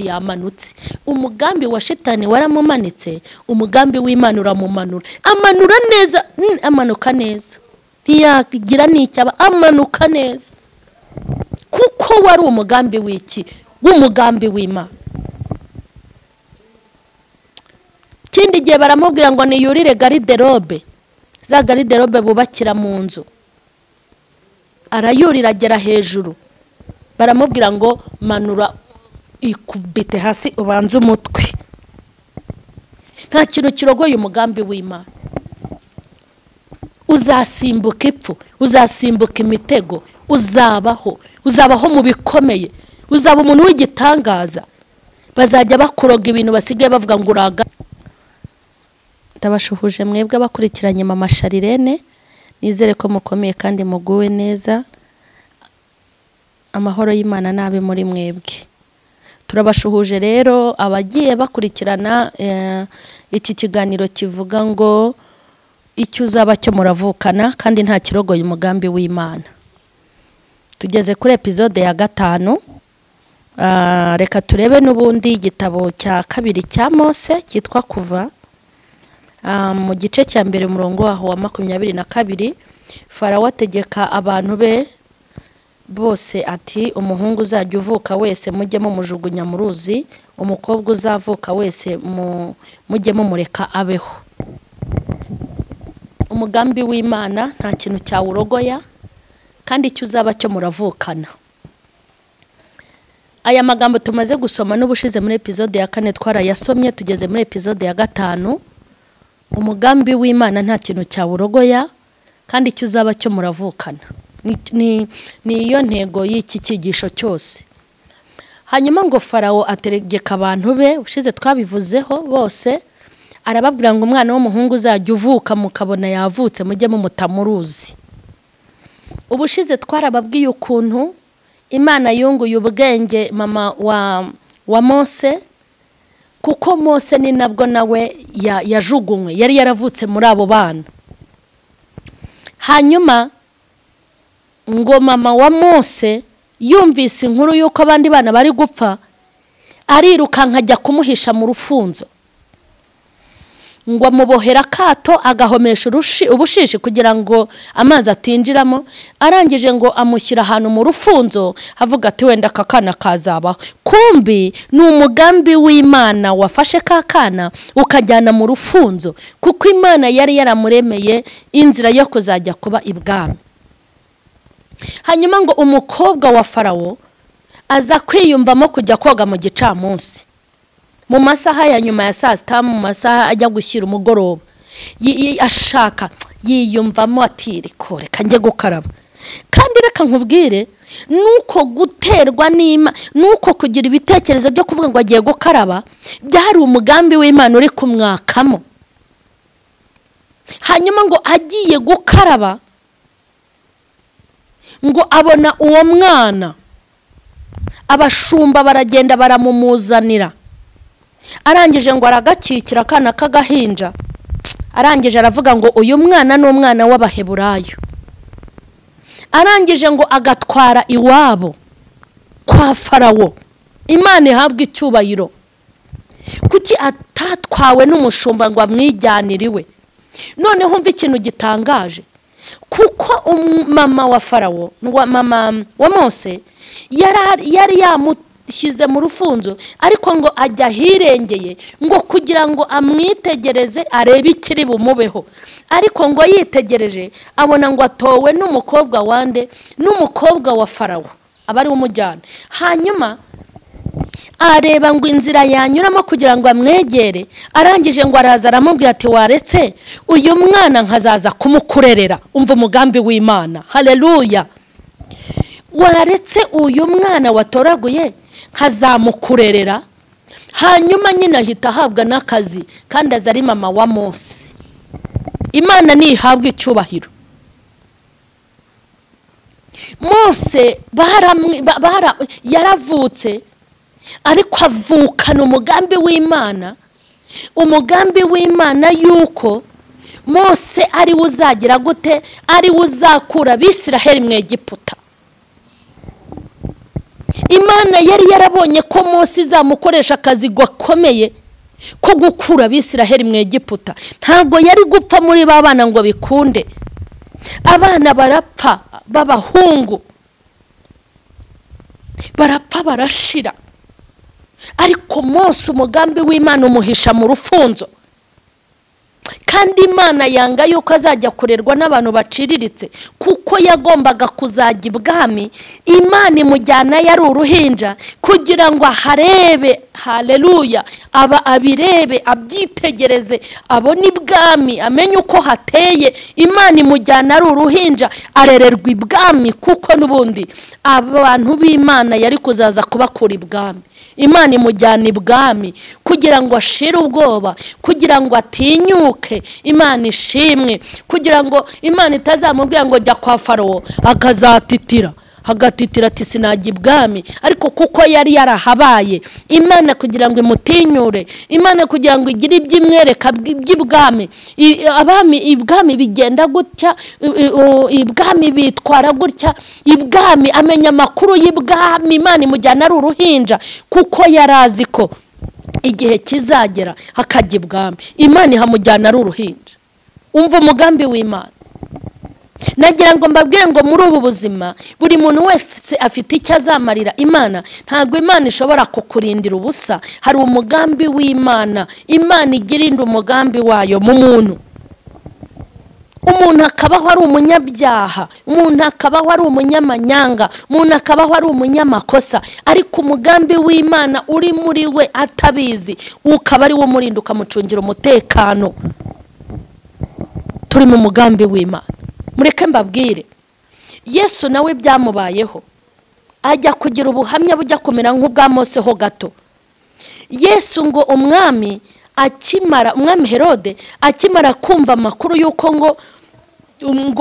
yamanutse. Umugambi wa shitani waramumanitse, umugambi w'Imana uramumanura. Amanura neza, amanuka neza. Ntiyagira n'icyaba, amanuka neza. Kuko wari umugambi w'iki? W'umugambi w'Imana. Kindi gihe baramubwira ngo niyurire garderobe. Za garderobe bubakira mu nzu. Arayurira agera hejuru. Baramubwira ngo manura ikubite hasi ubanze umutwe. Nta kintu kirogoye umugambi w'Imana. Uzasimbuka ipfu, uzasimbuka imitego, uzabaho mu bikomeye, uzaba umuntu w'igitangaza. Bazajya bakuroga ibintu basigaye bavuga ngo uraga. Ndabashuhuje mwebwe abakurikiranye Mama Sharirene, nizere ko mukomeye kandi muguwe neza. Amahoro y'Imana nabe muri mwebwe. Turabashuhuje rero abagiye bakurikirana iki kiganiro kivuga ngo icyo uzaba cyo muravukana kandi nta kirogoye umugambi w'Imana. Tugeze kuri episode ya 5. Reka turebe n'ubundi igitabo cya 2 cya Mose cyitwa Kuva. Mu gice cya mbere umurongo waho wa 22, Farawo ategeka abantu be bose ati, umuhungu uzajya uvuka wese mujye mumujugunya mu ruzi, umukobwa uzavuka wese mujye mumureka abeho. Umugambi w'Imana nta kintu cyawurogoya kandi icyo uzaba cyo muravukana. Aya magambo tumaze gusoma n'ubushize muri episode ya 4 twarayasomye, tugeze muri episode ya 5. Umugambi w'Imana nta kintu cyawurogoya kandi icyo uzaba cyo muravukana. Ni iyo ntego y'iki cyigisho cyose. Hanyuma ngo Farawo ategeka abantu be, ushize twabivuzeho bose, arababwira ngo umwana w'umuhungu uzajya uvuka mukabona yavutse mujye mumuta mu ruzi. Ubushize twarababwiye ukuntu Imana yunguye ubwenge mama wa Mose, kuko Mose ni nabwo nawe yajugunywe, yari yaravutse muri abo bana. Hanyuma ngo mama wa Mose yumvise inkuru yuko abandi bana bari gupfa, ariruka nkajya kumuhisha mu rufunzo. Ngo amubohera kato agahomesha ubushishi kugira ngo amazi atinjiramo. Arangije ngo amushyira ahantu mu rufunzo, havuga ati wenda kakana kazabaho. Kumbi ni umugambi w'Imana wafashe kakana ukajyana mu rufunzo, kuko Imana yari yaramuremeye inzira yo kuzajya kuba ibwami. Hanyuma ngo umukobwa wa Farawo aza kwiyumvamo kujya koga mu gicamunsi, mu masaha ya nyuma ya saa sita, mu masaha ajya gushyira umugoroba. Ashaka yiyumvamo ati reka njye gukaraba. Kandi reka nkubwire, nuko guterwa n'Imana, nuko kugira ibitekerezo byo kuvuga ngo agiye gukaraba, byari umugambi w'Imana uri kumwakamo. Hanyuma ngo agiye gukaraba, ngo abona uwo mwana, abashumba baragenda baramumuzanira. Arangije ngo aragakikira akana k'agahinja. Arangije aravuga ngo uyu mwana ni umwana w'Abaheburayo. Arangije ngo agatwara iwabo kwa Farawo. Imana ihabwa icyubahiro. Kuki atatwawe n'umushumba ngo amwijyaniriwe? None humva ikintu gitangaje, kuko mama wa Farawo, mama wa Mose yari yamushyize mu rufunzo, ariko ngo ajya hirengeye ngo kugira ngo amwitegereze arebe ikiri bumubeho. Ariko ngo yitegereje abona ngo atowe n'umukobwa wande, n'umukobwa wa Farawo abari umujyana. Hanyuma areba ngo inzira yanyuramo kugira ngo amwegere. Arangije ngo araza aramubwira ati, waretse uyu mwana nkazaza kumukurerera. Umva umugambi w'Imana. Haleluya. Waretse uyu mwana watoraguye nkazamukurerera. Hanyuma nyina ahita ahabwa n'akazi, kandi aza ari mama wa Mose. Imana nihabwa icyubahiro. Mose yaravutse, ariko avukana umugambi w'Imana. Umugambi w'Imana yuko Mose ari uzagira gute, ari uzakura Abisiraheli mu Egiputa. Imana yari yarabonye ko Mose izamukoresha akazi gakomeye ko gukura Abisiraheli mu Egiputa. Ntabwo yari gupfa muri ba bana ngo bikunde. Abana barapfa b'abahungu, barapfa barashira, ariko Mose umugambi w'Imana umuhisha mu rufunzo. Kandi Imana yanga yuko azajya kurerwa n'abantu baciriritse, kuko yagombaga kuzajya ibwami. Imana imujyana yari uruhinja kugira ngo aharebe, haleluya, abirebe, abyitegereze, abone ibwami, amenye uko hateye. Imana imujyana ari uruhinja arererwa ibwami, kuko n'ubundi abantu b'Imana yari kuzaza kubakura ibwami. Imana imujyana ibwami kugira ngo ashire ubwoba, kugira ngo atinyuke. Imana ishimwe, kugira ngo Imana itazamubwira ngo jya kwa Farawo akazatitira, hagatitira ati sinajya ibwami. Ariko kuko yari yarahabaye, Imana kugira ngo imutinyure, Imana kugira ngo igire iby'imwereka by'ibwami. Ibwami bigenda gutya, ibwami bitwara gutya, ibwami amenya amakuru y'ibwami. Imana imujyana ari uruhinja kuko yarazi ko igihe kizagera hakajya ibwami. Imana ihamujyana ari uruhinja. Umva umugambi w'Imana. Nagira ngo mbabwire ngo muri ubu buzima buri muntu wese afite icyo azamarira Imana. Ntabwo Imana ishobora kukurindira ubusa. Hari umugambi w'Imana. Imana igirinda umugambi wayo mu muntu. Umuntu akabaho ari umunyabyaha, umuntu akabaho ari umunyamanyanga, umuntu akabaho ari umunyamakosa, ariko umugambi w'Imana uri muri we atabizi, ukaba ari wo murinda ukamucungira umutekano. Turi mu mugambi w'Imana. Mureke mbabwire, Yesu nawe byamubayeho, ajya kugira ubuhamya bujya kumera nk'ubwa Mose ho gato. Yesu ngo umwami Herode akimara kumva amakuru yuko ngo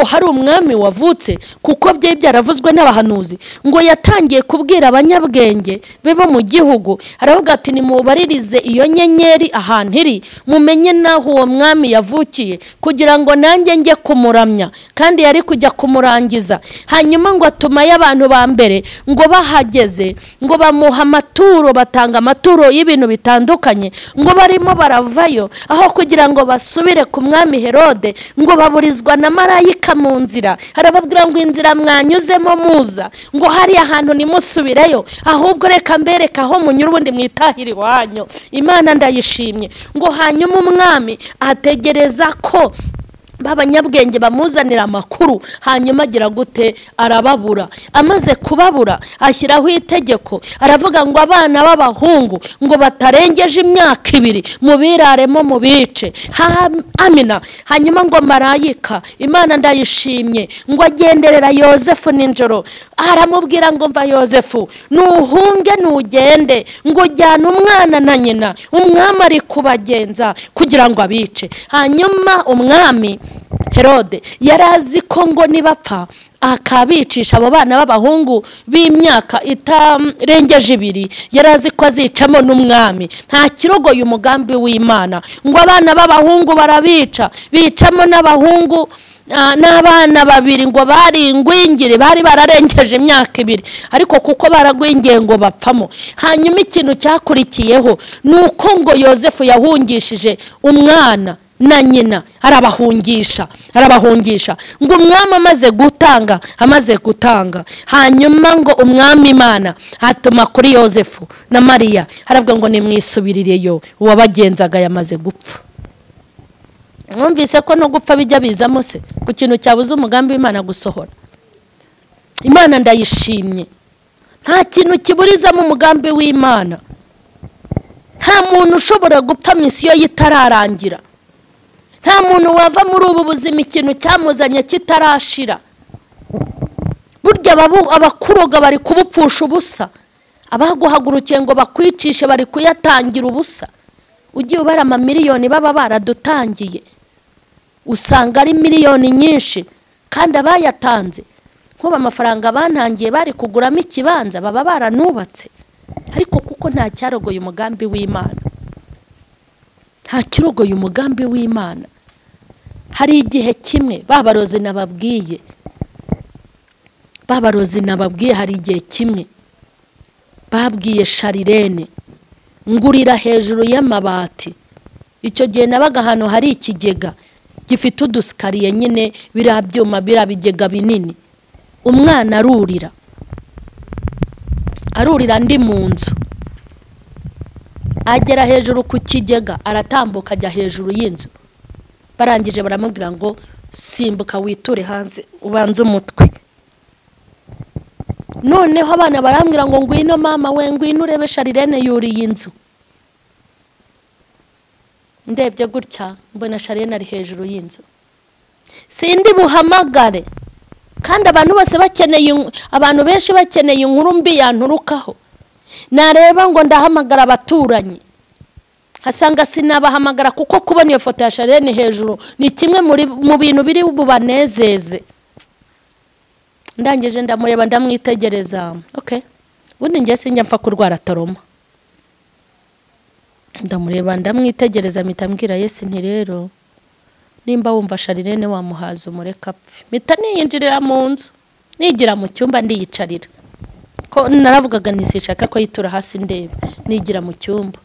hari umwami wavutse, kuko bye byaravuzwe n'abahanuzi, ngo yatangiye kubwira abanyabwenge be bo mu gihugu, aravuga ati nimubaririze iyo nyenyeri ahantu iri, mumenye naho uwo mwami yavukiye, kugira ngo nanjye njye kumuramya. Kandi yari kujya kumurangiza. Hanyuma ngo atuma y'abantu ba mbere, ngo bahageze ngo bamuha amaturo, batanga amaturo y'ibintu bitandukanye, ngo barimo baravayo aho kugira ngo basubire ku mwami Herode, ngo baburizwa na marayika mu nzira. Harababwira ngo inzira mwanyuzemo muza, ngo hari ahantu nimusubireyo, ahubwo reka mbereka aho munyura ubundi mwitahiri wanyu. Imana ndayishimye. Ngo hanyuma umwami ategereza ko babanyabwenge bamuzanira amakuru, hanyuma agira gute? Arababura. Amaze kubabura ashyiraho itegeko, aravuga ngo abana b'abahungu ngo batarengeje imyaka 2 mubiraremo mu bice. Amina. Hanyuma ngo marayika, Imana ndayishimye, ngo agenderera Yosefu ninjoro, aramubwira ngo mva Yosefu, nuhunge nugende, ngo jyana umwana na nyina, umwami ari kubagenza kugira ngo abice. Hanyuma umwami Herode yarazi ko ngo nibapfa akabicisha abo bana b'abahungu b'imyaka itarengeje 2, yarazi ko azicamo n'umwami. Nta kirogoye umugambi w'Imana. Ngo abana b'abahungu barabica, bicamo n'abahungu n'abana 2 ngo bari ingwingire, bari bararengeje imyaka 2, ariko kuko baragwingiye ngo bapfamo. Hanyuma ikintu cyakurikiyeho nuko ngo Yosefu yahungishije umwana na nyina, arabahungisha. Ngo umwami amaze gutanga, hanyuma ngo umwami Imana atuma kuri Yosefu na Mariya, aravuga ngo nimwisubirireyo, uwabagenzaga yamaze gupfa. Mwumvise ko no gupfa bijya bizamo se ku kintu cyabuze umugambi w'Imana gusohora. Imana ndayishimye. Nta kintu kiburizamo umugambi w'Imana. Nta muntu ushobora gupfa misiyo yitararangira. Nta muntu wava muri ubu buzima ikintu cyamuzanye kitarashira. Burya abakuroga bari kubupfusha ubusa, abaguhagurukiye ngo bakwicishe bari kuyatangira ubusa. Ugiye ubara amamiliyoni baba baradutangiye, usanga ari miliyoni nyinshi, kandi abayatanze nkuba amafaranga bantangiye bari kuguramo ikibanza baba baranubatse. Ariko kuko nta cyarogoye umugambi w'Imana, nta kirogoye umugambi w'Imana. Hari igihe kimwe babarozi nababwiye, hari igihe kimwe babwiye Sharirene ngurira hejuru y'amabati. Icyo gihe nabaga hano hari ikigega gifite udusikariye nyine birabyuma birabigega binini. Umwana arurira ndi mu nzu, agera hejuru ku kigega aratambuka ajya hejuru y'inzu. Barangije baramubwira ngo simbuka witure hanze ubanze umutwe. Noneho abana barambwira ngo ngwino mama we, ngwino urebe Sharirene yuriye inzu. Ndebye gutya mbona Sharirene ari hejuru y'inzu. Sindi buhamagare, kandi abantu bose abantu benshi bakeneye inkuru mbi yanturukaho. Nareba ngo ndahamagara abaturanyi, hasanga sinabahamagara kuko kubona iyo foto ya Sharirene hejuru ni kimwe mu bintu biri bubanezeze. Ndangije ndamureba ndamwitegereza. Okay, ubundi ngiye sinjya mpfa kurwara toroma. Ndamureba ndamwitegereza mitambwira Yesu nti rero nimba wumva Sharirene wamuhaza umureka apfe. Mita niyinjirira mu nzu, nigira mu cyumba ndiyicarira. Ko naravugaga ntisishaka ko yitura hasi ndebe, nigira mu cyumba.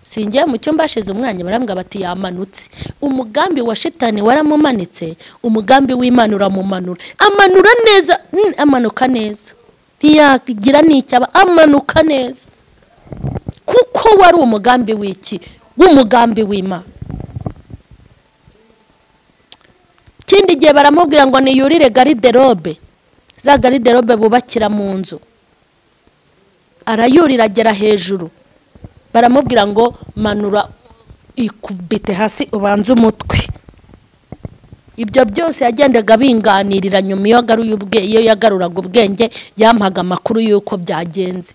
Singiye mu cyumba ashize umwanya barambwa bati yamanutse. Umugambi wa shitani waramumanitse, umugambi w'Imana uramumanura. Amanura neza, amanuka neza. Ntiyagira n'icyaba, amanuka neza. Kuko wari umugambi w'iki? W'umugambi w'Imana. Kindi gihe baramubwira ngo niyurire garderobe. Za garderobe bubakira mu nzu. Arayurira agera hejuru. Baramubwira ngo manura ikubite hasi ubanze umutwe. Ibyo byose yagendaga binganirira nyuma iyo yagaruraga ubwenge yampaga amakuru yuko byagenze.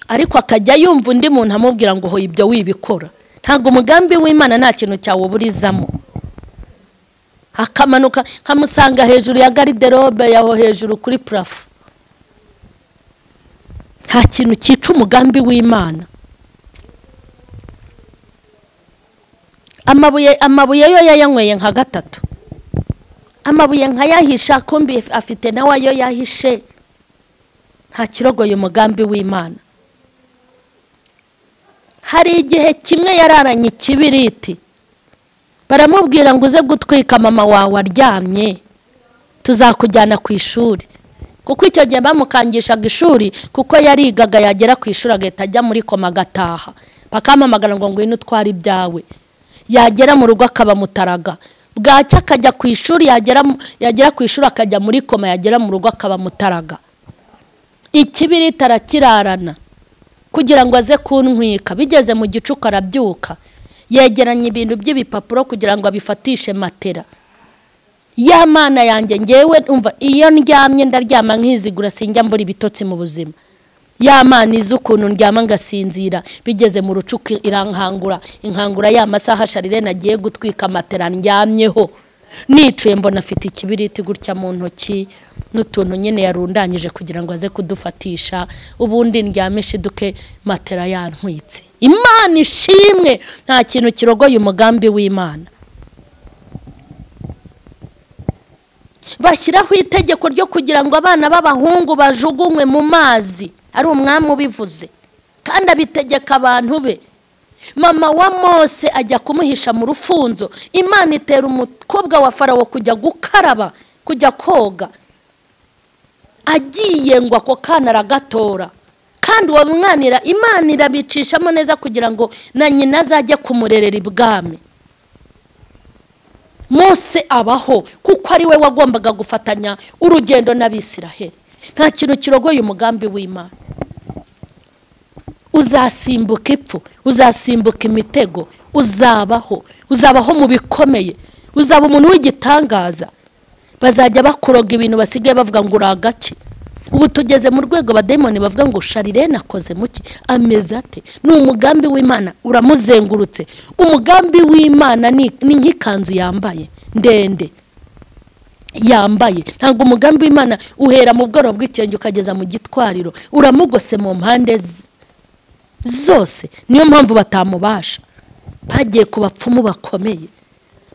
Ariko akajya yumva undi muntu amubwira ngo ho ibyo wibikora. Ntago umugambi w'Imana nta kintu cyawuburizamo. Akamanuka kamusanga hejuru ya garderobe yaho hejuru kuri plafo. Nta kintu cyica umugambi w'Imana. Amabuye yo yayanyweye nka gatatu. Amabuye nkayahisha kumbi afite nawe yo yahishe. Nta kirogoye umugambi w'Imana. Hari igihe kimwe yararanye ikibiriti. Baramubwira ngo uze gutwika mama wawe aryamye, tuzakujyana ku ishuri. Kuko icyo gihe bamukangishaga ishuri kuko yarigaga yagera ku ishuri agahita ajya muri koma gataha. Bakamamagara ngo ngwino utware ibyawe. Yagera mu rugo akaba mutaraga. Bwacya akajya ku ishuri, yagera ku ishuri akajya muri koma, yagera mu rugo akaba mutaraga. Ikibiriti arakirarana kugira ngo aze kuntwika. Bigeze mu gicuku arabyuka, yegeranye ibintu by'ibipapuro kugira ngo abifatishe matera. Ya Mana yanjye ngewe umva iyo ndyamye ndaryama nkizigura sinjya mbura ibitotsi mu buzima. Ya Mana izi ukuntu ndyama ngasinzira. Bigeze mu rucuku inkangura ya masaha Sharirene agiye gutwika matera ndyamyeho. Nicuye mbona afite ikibiriti gutya mu ntoki n'utuntu nyene yarundanyije kugira ngo aze kudufatisha. Ubundi ndyamishe duke matera yantwitse. Imana ishimwe, nta kintu kirogoye umugambi w'Imana. Bashyiraho itegeko ryo kugira ngo abana b'abahungu bajugunywe mu mazi. Ari umwami ubivuze kandi abitegeka abantu be. Mama wa Mose ajya kumuhisha mu rufunzo. Imana itera umukobwa wa Farawo kujya gukaraba, kujya koga. Agiye ngo ako kana aragatora. Kandi uwo mwanira Imana irabicishamo neza kugira ngo na nyina azajye kumurerera ibwami. Mose abaho kuko ari we wagombaga gufatanya urugendo n'Abisiraheli. Nta kintu kirogoye umugambi w'Imana. Uzasimbuka ipfu, uzasimbuka imitego, uzabaho mu bikomeye, uzaba umuntu w'igitangaza. Bazajya bakuroga ibintu basigaye bavuga ngo uragace. Ubu tugeze mu rwego abademoni bavuga ngo Sharirene akoze muki, ameze ate? Ni umugambi w'Imana uramuzengurutse. Umugambi w'Imana ni nk'ikanzu yambaye ndende yambaye. Ntabwo umugambi w'Imana uhera mu bworo bw'ikenge ukageza mu gitwariro. Uramugose mu mpande zose. Niyo mpamvu batamubasha. Bagiye ku bapfumu bakomeye.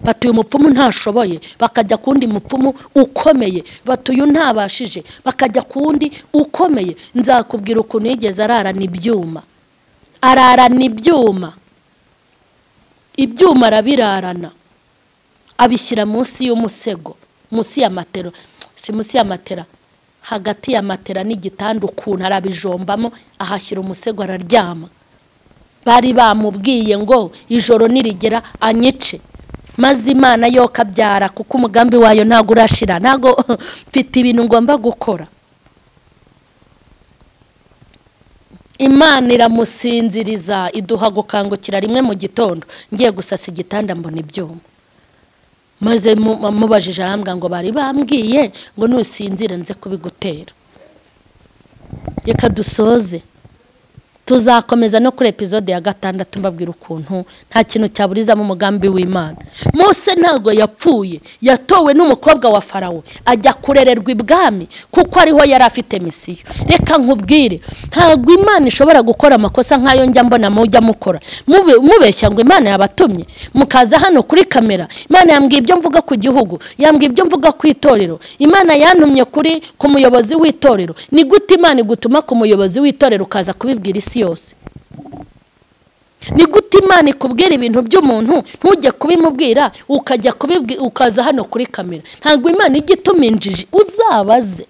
batuye umupfumu ntashoboye bakajya kundi mupfumu ukomeye, batuye ntabashije bakajya kundi ukomeye. Nzakubwira ukuntu yigeze ararana ibyuma, ibyuma arabirarana abishyira munsi y'umusego, munsi ya matera, si munsi ya matera, hagati ya matera n'igitanda ukuntu arabijombamo ahashyira umusego araryama. Bari bamubwiye ngo ijoro nirigera anyice, maze Imana yo kabyara kuko umugambi wayo ntago urashira, ntago mfite ibintu ngomba gukora. Imana iramusinziriza iduha gukangukira rimwe mu gitondo, ngiye gusasa igitanda mbona ibyuma. Maze mubajije arambwa ngo bari bambwiye ngo nusinzire nze kubigutera. Reka dusoze, tuzakomeza no kuri episode ya 6 mbabwira ukuntu nta kintu cyaburiza mu mugambi w'Imana. Mose ntago yapfuye, yatowe n'umukobwa wa Farawo ajya kurererwa ibwami kuko ariho yari afite misiyo. Reka nkubwire, ntago Imana ishobora gukora amakosa nkayo njya mbona mujya mukora, mubeshya ngo Imana yabatumye mukaza hano kuri kamera. Imana yambwiye ibyo mvuga ku gihugu, yambwiye ibyo mvuga ku itorero. Imana yantumye ku muyobozi w'itorero. Ni gute Imana igutuma ku muyobozi w'itorero ukaza kubibwira isi yose? Ni gute Imana ikubwira ibintu by'umuntu ntujye kubimubwira ukajya kubibwira ukaza hano kuri kamera? Ntabwo Imana igituma injiji, uzabaze.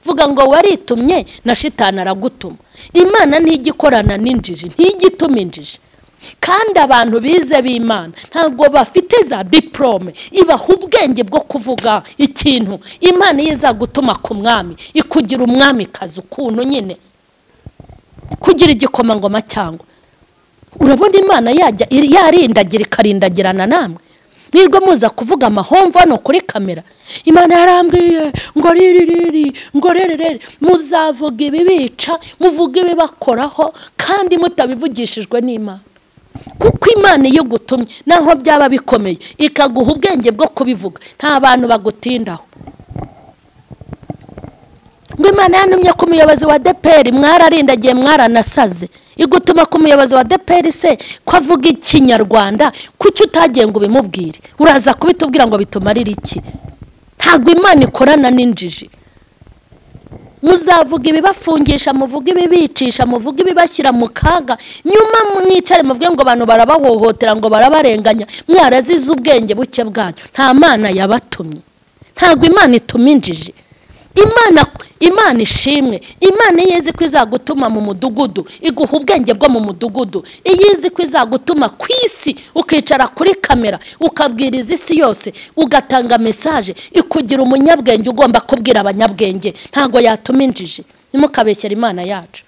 Vuga ngo waritumye na shitani aragutuma. Imana ntigikorana n'injiji, ntigituma injiji. Kandi abantu bize b'Imana ntabwo bafite za diplome ibaha ubwenge bwo kuvuga ikintu. Imana izagutuma ku mwami, ikugira umwami kazi ukuntu nyine kugira igikomangoma cyangwa. Urabona Imana yajya yarindagira ikarindagirana namwe, nirwo muza kuvuga amahomvo hano kuri kamera. Imana yarambwiye ngo riri ngo rere, muzavuga ibibica, muvuga ibibakoraho kandi mutabivugishijwe n'Imana. Kuko Imana iyo gutumye naho byaba bikomeye ikaguha ubwenge bwo kubivuga, nta bantu bagutindaho. Ngo Imana yantumye ku muyobozi wa DPR, mwararindagiye mwaranasaze. Igutuma ku muyobozi wa DPR se ko avuga ikinyarwanda, kuki utagiye ngo bimubwire? Uraza kubitubwira ngo bitumarira iki? Ntabwo Imana ikorana n'injiji. Muzavuga ibibafungisha, muvuga ibibicisha, muvuga ibibashyira mu kaga, nyuma mwicare muvuge ngo abantu barabahohotera ngo barabarenganya, mwarazize ubwenge buke bwanyu. Nta Mana yabatumye, ntabwo Imana ituma injiji. Imana ishimwe. Imana yeze ko izagutuma mu mudugudu iguha ubwenge bwo mu mudugudu, iyizi ko izagutuma ku isi ukicara kuri kamera ukabwiriza isi yose ugatanga message, ikugira umunyabwenge ugomba kubwira abanyabwenge. Ntago yatuma injiji. Nimukabeshyera Imana yacu.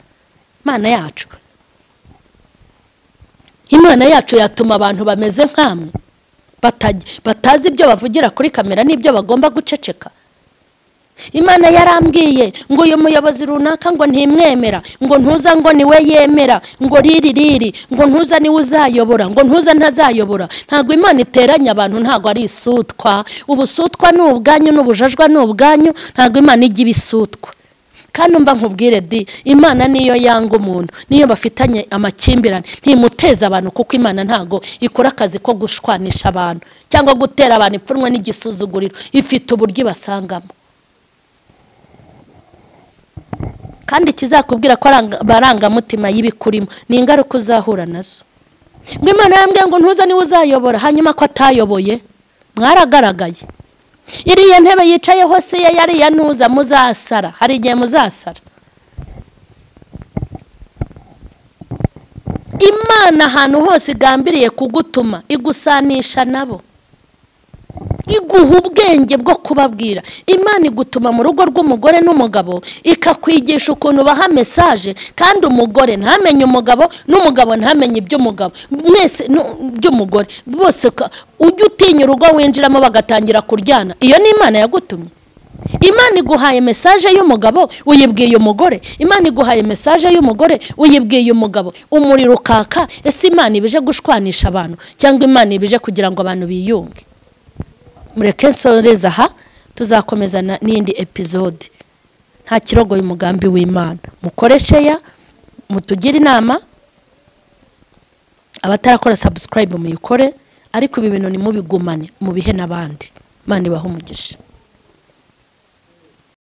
Imana yacu yatuma abantu bameze nkamwe batazi ibyo bavugira kuri kamera n'ibyo bagomba guceceka. Imana yarambwiye ngo uyu muyobozi runaka ngo ntimwemera, ngo ntuza ngo niwe yemera, ngo riri ngo ntuza niwe uzayobora, ngo ntuza ntazayobora. Ntago Imana iteranya abantu, ntago ari isutwa. Ubusutwa ni ubwanyu n'ubujajwa ni ubwanyu, ntago Imana ijya ibisutwa. Kandi mba nkubwire Imana niyo yanga umuntu, niyo bafitanye amakimbirane ntimuteza abantu, kuko Imana ntago ikora akazi ko gushwanisha abantu cyangwa gutera abantu ipfunwe n'igisuzuguriro. Ifite uburyo basangamo. Kandi kizakubwira ko barangamutima y'ibikurimo ni ingaruka uzahura nazo. Ngo Imana yambwiye ngo ntuza niwe uzayobora, hanyuma ko atayoboye. Mwaragaragaye. Iriya ntebe yicaye hose yari yanuza, muzasara. Hari igihe muzasara. Imana ahantu hose igambiriye kugutuma igusanisha nabo, iguha ubwenge bwo kubabwira. Imana igutuma mu rugo rw'umugore n'umugabo ikakwigisha ukuntu baha message, kandi umugore ntamenye umugabo n'umugabo ntamenye iby'umugabo, mwese by'umugore bose ujye utinya urugo winjiramo bagatangira kuryana. Iyo ni Imana yagutumye. Imana iguhaye message y'umugabo uyibwiye umugore, Imana iguhaye message y'umugore uyibwiye umugabo. Umuriro ukaka. Ese Imana ibije gushwanisha abantu cyangwa Imana ibije kugira ngo abantu biyunge? Mureke nsoreza aha, tuzakomeza n'indi episode. Nta kirogo y'umugambi w'Imana. Mukoreshe ya mutugira inama, abatarakora subscribe muyikore, ariko ibi bintu nimubigumane mu bihe n'abandi. Imana ibahe umugisha.